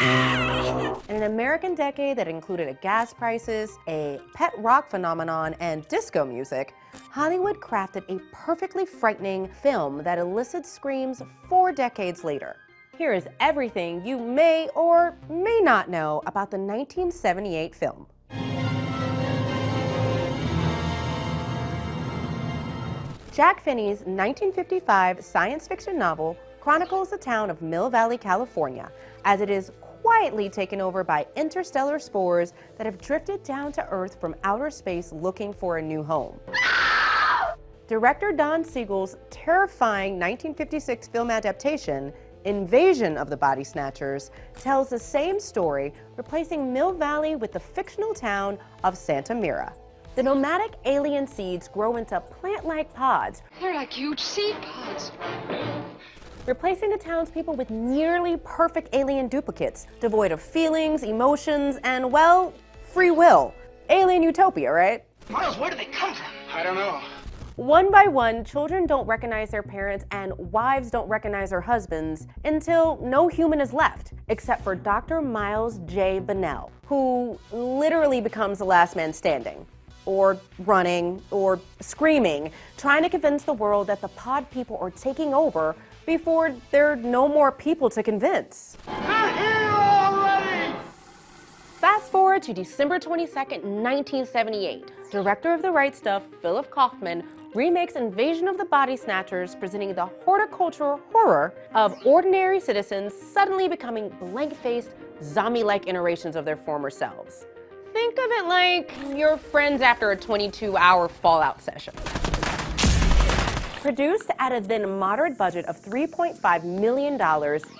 In an American decade that included gas prices, a pet rock phenomenon, and disco music, Hollywood crafted a perfectly frightening film that elicits screams 4 decades later. Here is everything you may or may not know about the 1978 film. Jack Finney's 1955 science fiction novel chronicles the town of Mill Valley, California, as it is quietly taken over by interstellar spores that have drifted down to Earth from outer space looking for a new home. Director Don Siegel's terrifying 1956 film adaptation, Invasion of the Body Snatchers, tells the same story, replacing Mill Valley with the fictional town of Santa Mira. The nomadic alien seeds grow into plant-like pods. They're like huge seed pods. Replacing the townspeople with nearly perfect alien duplicates, devoid of feelings, emotions, and, well, free will. Alien utopia, right? Miles, where do they come from? I don't know. One by one, children don't recognize their parents and wives don't recognize their husbands until no human is left, except for Dr. Miles J. Bennell, who literally becomes the last man standing, or running, or screaming, trying to convince the world that the pod people are taking over before there are no more people to convince. They're here already! Fast forward to December 22nd, 1978. Director of The Right Stuff, Philip Kaufman, remakes Invasion of the Body Snatchers, presenting the horticultural horror of ordinary citizens suddenly becoming blank-faced, zombie-like iterations of their former selves. Think of it like your friends after a 22-hour Fallout session. Produced at a then moderate budget of $3.5 million,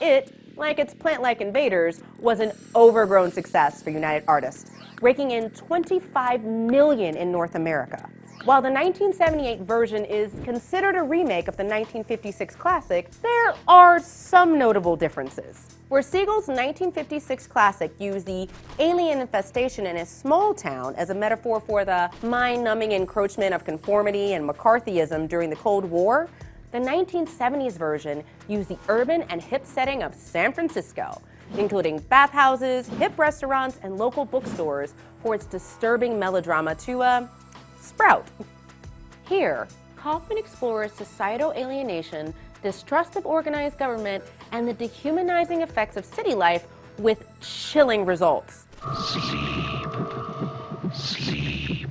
it, like its plant-like invaders, was an overgrown success for United Artists, raking in $25 million in North America. While the 1978 version is considered a remake of the 1956 classic, there are some notable differences. Where Siegel's 1956 classic used the alien infestation in a small town as a metaphor for the mind-numbing encroachment of conformity and McCarthyism during the Cold War, the 1970s version used the urban and hip setting of San Francisco, including bathhouses, hip restaurants, and local bookstores for its disturbing melodrama to, sprout. Here, Kaufman explores societal alienation, distrust of organized government, and the dehumanizing effects of city life with chilling results. Sleep.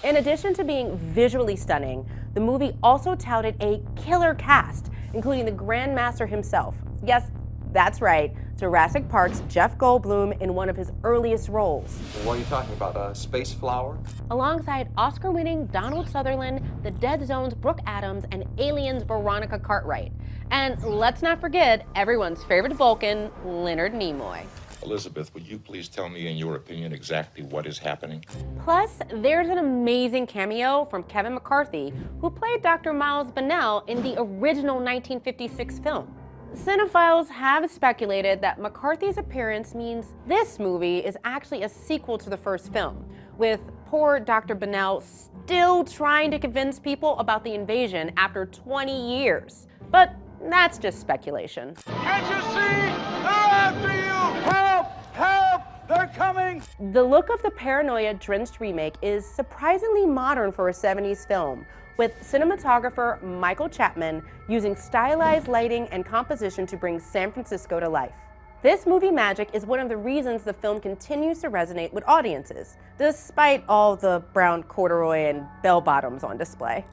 In addition to being visually stunning, the movie also touted a killer cast, including the Grand Master himself. Yes, that's right, Jurassic Park's Jeff Goldblum in one of his earliest roles. What are you talking about, a space flower? Alongside Oscar-winning Donald Sutherland, The Dead Zone's Brooke Adams, and Alien's Veronica Cartwright. And let's not forget everyone's favorite Vulcan, Leonard Nimoy. Elizabeth, would you please tell me, in your opinion, exactly what is happening? Plus, there's an amazing cameo from Kevin McCarthy, who played Dr. Miles Bennell in the original 1956 film. Cinephiles have speculated that McCarthy's appearance means this movie is actually a sequel to the first film, with poor Dr. Bennell still trying to convince people about the invasion after 20 years. But that's just speculation. Can't you see? They're after you! Help! Help! They're coming! The look of the paranoia-drenched remake is surprisingly modern for a 70s film, with cinematographer Michael Chapman using stylized lighting and composition to bring San Francisco to life. This movie magic is one of the reasons the film continues to resonate with audiences, despite all the brown corduroy and bell-bottoms on display.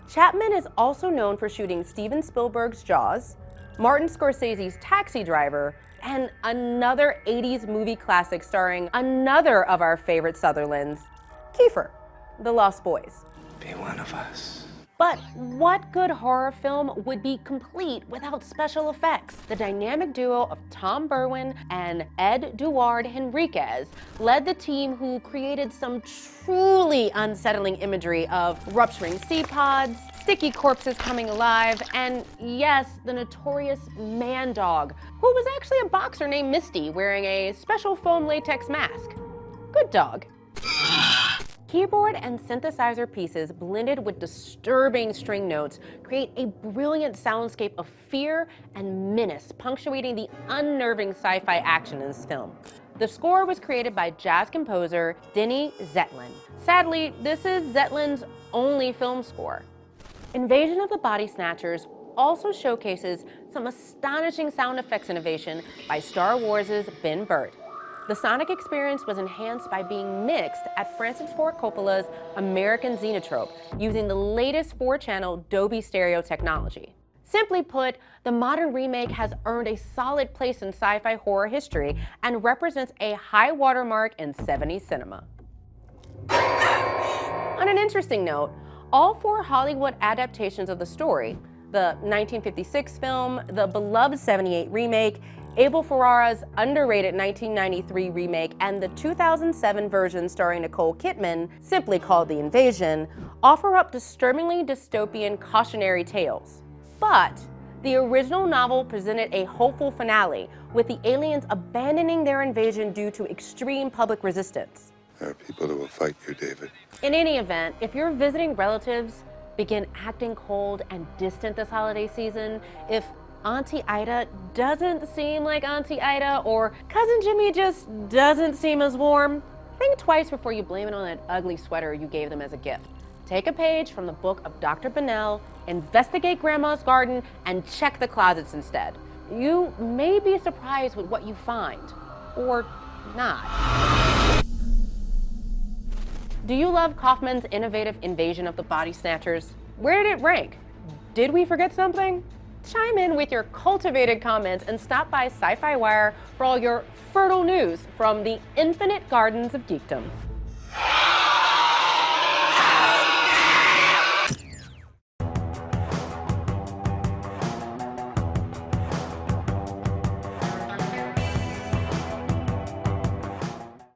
Chapman is also known for shooting Steven Spielberg's Jaws, Martin Scorsese's Taxi Driver, and another 80s movie classic starring another of our favorite Sutherlands, Kiefer, The Lost Boys. Be one of us. But what good horror film would be complete without special effects? The dynamic duo of Tom Berwin and Eduardo Henriquez led the team who created some truly unsettling imagery of rupturing sea pods, sticky corpses coming alive, and yes, the notorious man dog, who was actually a boxer named Misty wearing a special foam latex mask. Good dog. Keyboard and synthesizer pieces blended with disturbing string notes create a brilliant soundscape of fear and menace, punctuating the unnerving sci-fi action in this film. The score was created by jazz composer Denny Zetlin. Sadly, this is Zetlin's only film score. Invasion of the Body Snatchers also showcases some astonishing sound effects innovation by Star Wars' Ben Burtt. The sonic experience was enhanced by being mixed at Francis Ford Coppola's American Xenotrope using the latest 4-channel Dolby Stereo technology. Simply put, the modern remake has earned a solid place in sci-fi horror history and represents a high watermark in 70s cinema. On an interesting note, all 4 Hollywood adaptations of the story, the 1956 film, the beloved 78 remake, Abel Ferrara's underrated 1993 remake, and the 2007 version starring Nicole Kidman, simply called The Invasion, offer up disturbingly dystopian cautionary tales. But the original novel presented a hopeful finale, with the aliens abandoning their invasion due to extreme public resistance. There are people who will fight you, David. In any event, if you're visiting relatives, begin acting cold and distant this holiday season, if Auntie Ida doesn't seem like Auntie Ida, or Cousin Jimmy just doesn't seem as warm, think twice before you blame it on that ugly sweater you gave them as a gift. Take a page from the book of Dr. Bennell, investigate Grandma's garden, and check the closets instead. You may be surprised with what you find, or not. Do you love Kaufman's innovative Invasion of the Body Snatchers? Where did it rank? Did we forget something? Chime in with your cultivated comments and stop by SYFY WIRE for all your fertile news from the infinite gardens of geekdom.